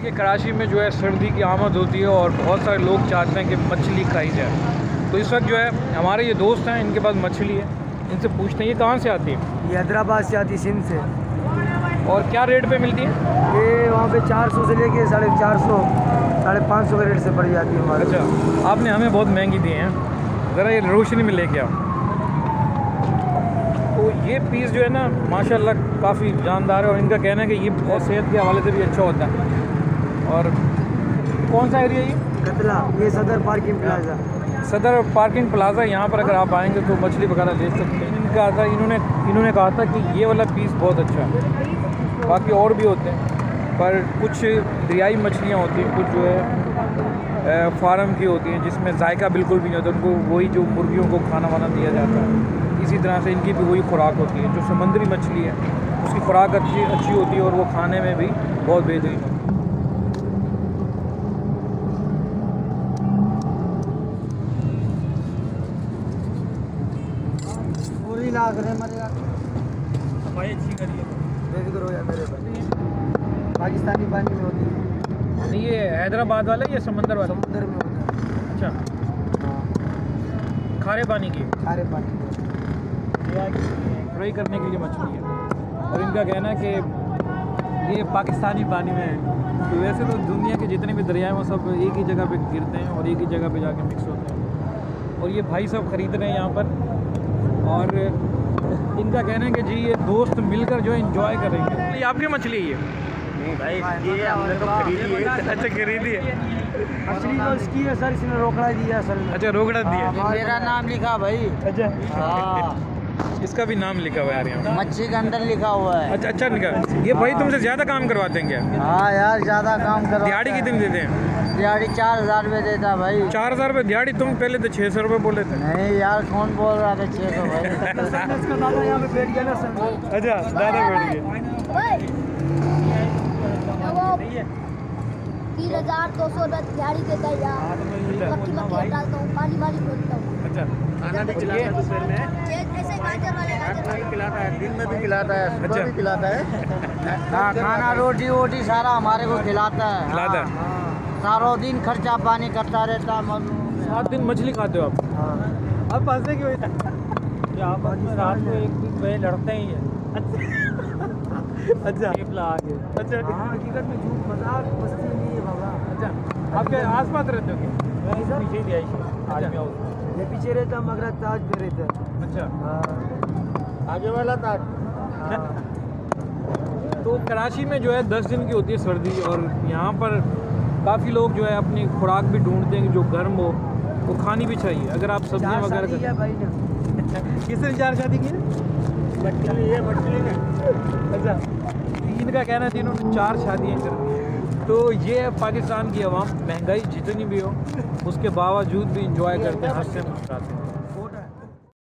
कि कराची में जो है सर्दी की आमद होती है और बहुत सारे लोग चाहते हैं कि मछली खाई जाए। तो इस वक्त जो है हमारे ये दोस्त हैं, इनके पास मछली है, इनसे पूछते हैं ये कहाँ से आती है। ये हैदराबाद से आती, सिंध से। और क्या रेट पे मिलती है? ये वहाँ पे 400 से लेके 450, 550 के रेट से पड़ जाती है हमारे। अच्छा, आपने हमें बहुत महंगी दी हैं, ज़रा ये रोशनी में लेके आओ। तो ये पीस जो है ना माशाल्लाह काफ़ी जानदार है और इनका कहना है कि ये बहुत सेहत के हवाले से भी अच्छा होता है। और कौन सा एरिया ये? कतला, ये सदर पार्किंग प्लाजा। सदर पार्किंग प्लाजा, यहाँ पर अगर आप आएंगे तो मछली वगैरह ले सकते हैं। इनका था इन्होंने कहा था कि ये वाला पीस बहुत अच्छा है। बाकी और भी होते हैं पर कुछ दरियाई मछलियाँ होती हैं, कुछ जो है फार्म की होती हैं जिसमें जायका बिल्कुल भी नहीं होता। उनको वही जो मुर्गियों को खाना वाना दिया जाता है, इसी तरह से इनकी भी वही खुराक होती है। जो समुद्री मछली है उसकी खुराक अच्छी होती है और वो खाने में भी बहुत बेहतरीन होती है। पूरी लाख रहे मरे भाई अच्छी करिए, बेफिक्र हो जाए मेरे पर। पाकिस्तानी पानी में होती है। नहीं ये हैदराबाद वाला या समंदर वाला? समुद्र में होता है। अच्छा, हाँ, खारे पानी की, खारे पानी। फ्राई करने के लिए मछली है। और इनका कहना है कि ये पाकिस्तानी पानी में है। तो वैसे तो दुनिया के जितने भी दरिया हैं वो सब एक ही जगह पे गिरते हैं और एक ही जगह पे जाके मिक्स होते हैं। और ये भाई सब ख़रीद रहे हैं यहाँ पर और इनका कहना है कि जी ये दोस्त मिलकर जो एंजॉय करेंगे। ये आपकी मछली है? नहीं भाई, ये हमने तो खरीदी है। अच्छा, खरीदी है मछली तो इसकी है सर, इसने रोकड़ा दिया सर। अच्छा, रोकड़ा दिया। मेरा नाम लिखा भाई। अच्छा, हाँ, इसका भी नाम लिखा हुआ है यार यहाँ। मच्छी के अंदर लिखा हुआ है। अच्छा अच्छा, लिखा। ये भाई तुमसे ज़्यादा काम करवाते हैं क्या? हाँ यार, ज्यादा काम करो। दिहाड़ी कितनी देते हैं? दिहाड़ी 4000 रुपये देता है भाई। 4000 रुपये दिहाड़ी? तुम पहले तो 600 रुपये बोले थे। नहीं यार, कौन बोल रहा था 600 भाई। इसका दादा यहाँ पे बैठ गया ना सर। अच्छा, दादा बैठ गए। 3200 दिहाड़ी देता है यार। मक्खी हटाता हूँ, पानी खोलता हूँ। अच्छा, खाना भी खिलाता है दोपहर में, ऐसे गाजर वाले भी खिलाता है, दिन में भी खिलाता है, सुबह भी खिलाता है। हाँ, खाना रोटी वोटी सारा हमारे को खिलाता है। खिलाता है। हाँ, सारों दिन खर्चा पानी करता रहता है। 7 दिन मछली खाते हो आप? हाँ। अब फंसे क्यों? आप रात को एक दिन वही लड़ते ही हैं। अच्छा, अच्छा, हाँ, हकीकत में झूठ मजाक मस्ती नहीं है बाबा। अच्छा, आपके आस पास रहते हो क्या? पीछे ही आर्मी हाउस। ये पीछे रहता, मगर ताज पे रहता। अच्छा, हाँ, आगे वाला था। तो कराची में जो है 10 दिन की होती है सर्दी और यहाँ पर काफ़ी लोग जो है अपनी खुराक भी ढूंढते हैं जो गर्म हो, वो खानी भी चाहिए। अगर आप सब्जियाँ वगैरह भाई ने किसने 4 शादी की? मछली ने। अच्छा, इनका कहना है इन्होंने 4 शादियाँ कर दी। तो ये है पाकिस्तान की आवाम, महंगाई जितनी भी हो उसके बावजूद भी इंजॉय करते हैं, हंसते मुस्कुराते हैं।